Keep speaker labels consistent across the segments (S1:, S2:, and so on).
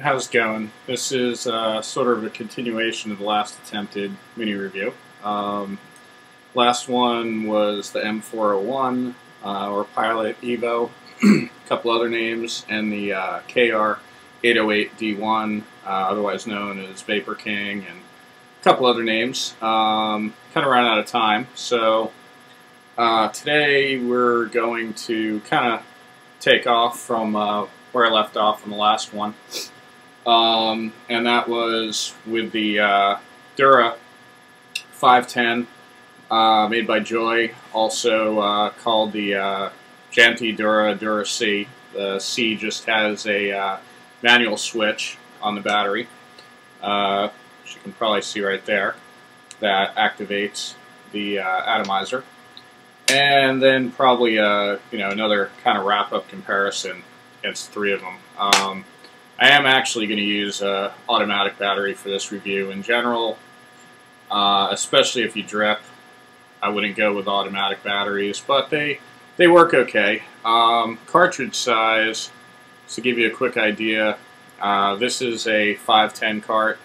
S1: How's it going? This is sort of a continuation of the last attempted mini review. Last one was the M401 or Pilot Evo, a couple other names, and the KR808D1, otherwise known as Vapor King, and a couple other names. Kind of ran out of time, so today we're going to kind of take off from where I left off from the last one. And that was with the Dura 510 made by Joye, also called the Janty Dura Dura-C. The C just has a manual switch on the battery, which you can probably see right there, that activates the atomizer. And then probably another kind of wrap-up comparison against three of them. I am actually going to use an automatic battery for this review. In general, especially if you drip, I wouldn't go with automatic batteries, but they work okay. Cartridge size, to give you a quick idea, this is a 510 cart.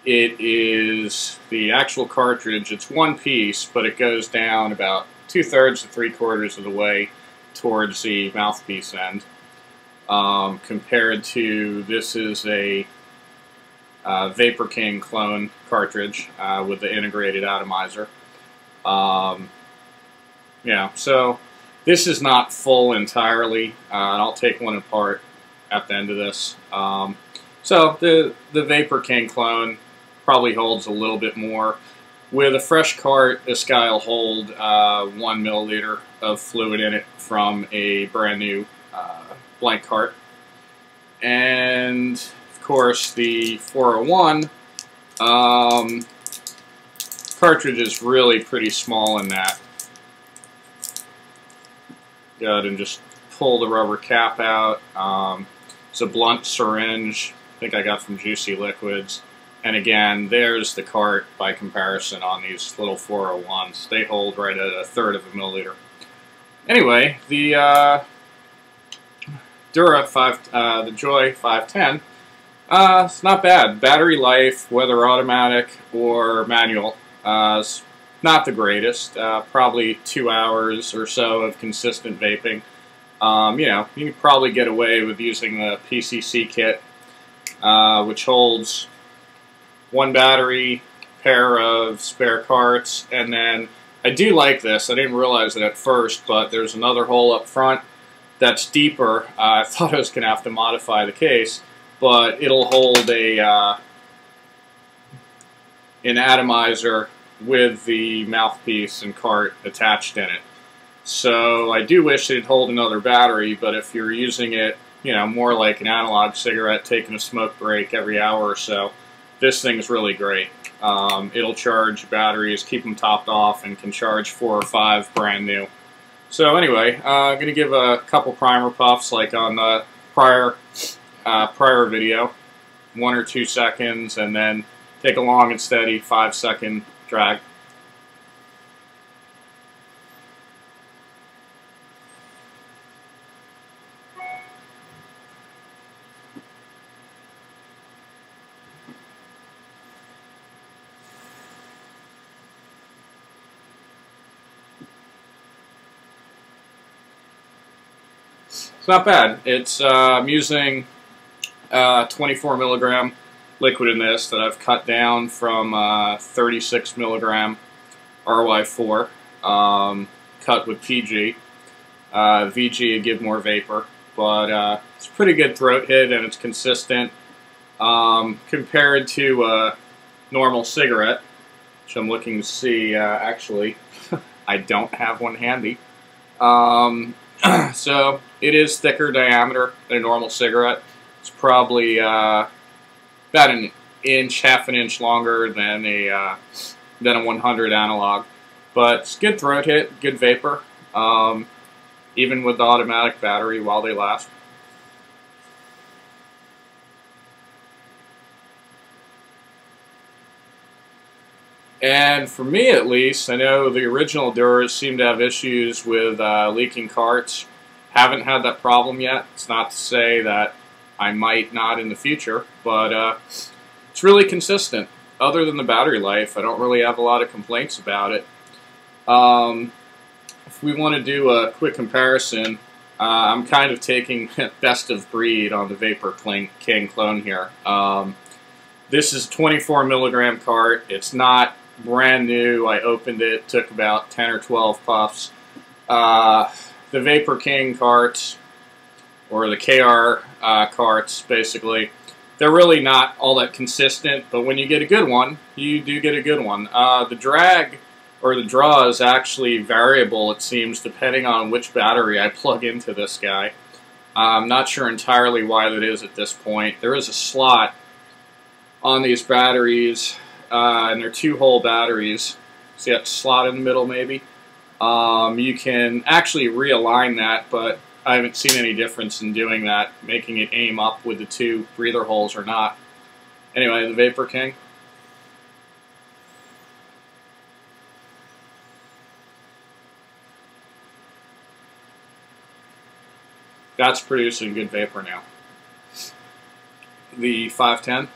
S1: It is the actual cartridge. It's one piece, but it goes down about 2/3 to 3/4 of the way towards the mouthpiece end. Compared to this is a Vapor King clone cartridge with the integrated atomizer. So this is not full entirely, and I'll take one apart at the end of this. So the Vapor King clone probably holds a little bit more. With a fresh cart, this guy will hold 1 milliliter of fluid in it from a brand new blank cart. And of course the 401 cartridge is really pretty small in that. Go ahead and just pull the rubber cap out. It's a blunt syringe, I think I got from Juicy Liquids. And again, there's the cart by comparison on these little 401s. They hold right at 1/3 of a milliliter. Anyway, the the Joye 510, it's not bad. Battery life, whether automatic or manual, is not the greatest. Probably 2 hours or so of consistent vaping. You can probably get away with using the PCC kit, which holds one battery, pair of spare carts, and then I do like this. I didn't realize it at first, but there's another hole up front that's deeper. I thought I was going to have to modify the case, but it'll hold an atomizer with the mouthpiece and cart attached in it. So I do wish it'd hold another battery, but if you're using it, more like an analog cigarette, taking a smoke break every hour or so, this thing's really great. It'll charge batteries, keep them topped off, and can charge 4 or 5 brand new. So anyway, I'm going to give a couple primer puffs like on the prior video, 1 or 2 seconds, and then take a long and steady 5-second drag. It's not bad. It's I'm using 24 milligram liquid in this that I've cut down from 36 milligram RY4, cut with PG. VG would give more vapor, but it's a pretty good throat hit and it's consistent compared to a normal cigarette, which I'm looking to see. Actually, I don't have one handy. So it is thicker diameter than a normal cigarette. It's probably about an inch, half an inch longer than a 100 analog. But it's good throat hit, good vapor, even with the automatic battery while they last. And for me at least, I know the original Duras seemed to have issues with leaking carts, Haven't had that problem yet. It's not to say that I might not in the future, but it's really consistent. Other than the battery life, I don't really have a lot of complaints about it. If we want to do a quick comparison, I'm kind of taking best of breed on the Vapor King clone here. This is a 24 milligram cart. It's not brand new. I opened it, took about 10 or 12 puffs. The Vapor King carts, or the KR carts, basically, they're really not all that consistent, but when you get a good one, you do get a good one. The drag, or the draw, is actually variable, it seems, depending on which battery I plug into this guy. I'm not sure entirely why that is at this point. There is a slot on these batteries, and they're 2-hole batteries. See that slot in the middle, maybe? You can actually realign that, but I haven't seen any difference in doing that, making it aim up with the 2 breather holes or not. Anyway, the Vapor King. That's producing good vapor now. The 510.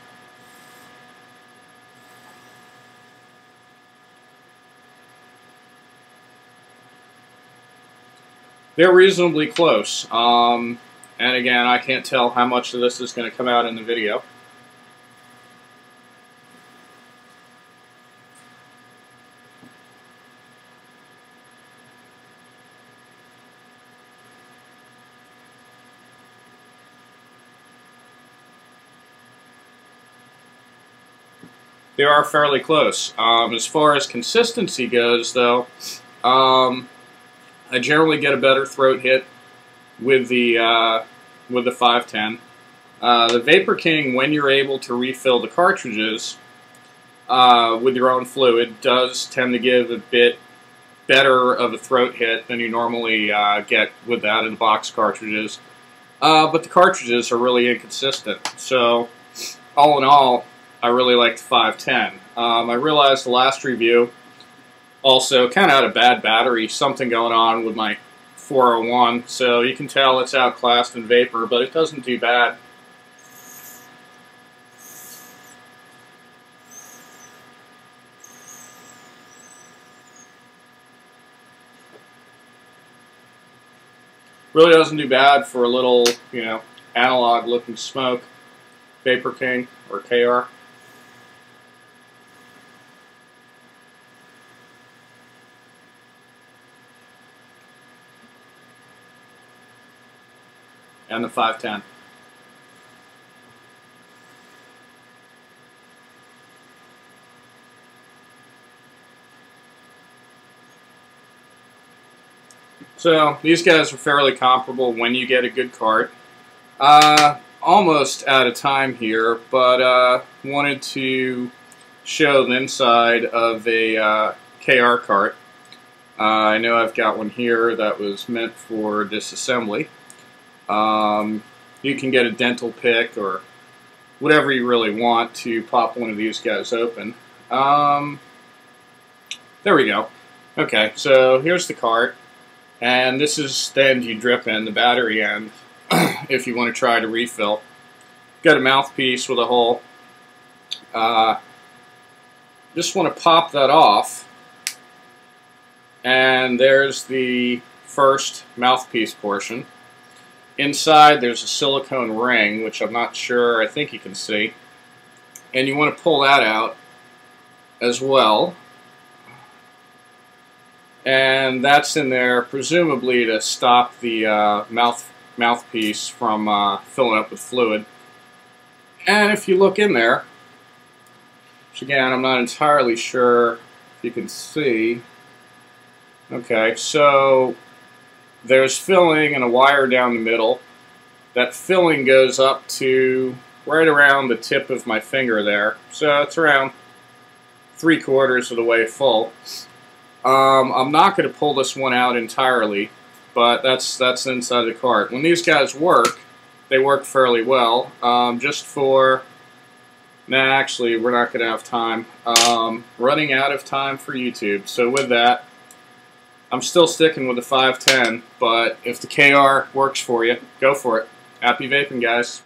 S1: They're reasonably close. And again, I can't tell how much of this is going to come out in the video. They are fairly close. As far as consistency goes, though, I generally get a better throat hit with the 510. The Vapor King, when you're able to refill the cartridges with your own fluid, does tend to give a bit better of a throat hit than you normally get with that in the box cartridges. But the cartridges are really inconsistent. So, all in all, I really like the 510. I realized the last review also kind of had a bad battery, something going on with my 401, so you can tell it's outclassed in vapor, but it doesn't do bad. Really doesn't do bad for a little, you know, analog-looking smoke. Vapor King, or KR. And the 510. So these guys are fairly comparable when you get a good cart. Almost out of time here, but wanted to show the inside of a KR cart. I know I've got one here that was meant for disassembly. You can get a dental pick or whatever you really want to pop one of these guys open. There we go. Okay, so here's the cart, and this is the end you drip in, the battery end, if you want to try to refill. Got a mouthpiece with a hole. Just want to pop that off, and there's the first mouthpiece portion. Inside there's a silicone ring, which I'm not sure, I think you can see. And you want to pull that out as well. And that's in there presumably to stop the mouthpiece from filling up with fluid. And if you look in there, which again I'm not entirely sure if you can see. Okay, so there's filling and a wire down the middle. That filling goes up to right around the tip of my finger there. So it's around 3/4 of the way full. I'm not going to pull this one out entirely, but that's inside the cart. When these guys work, they work fairly well. Just for... Nah, actually, we're not going to have time. Running out of time for YouTube. So with that, I'm still sticking with the 510, but if the KR works for you, go for it. Happy vaping, guys.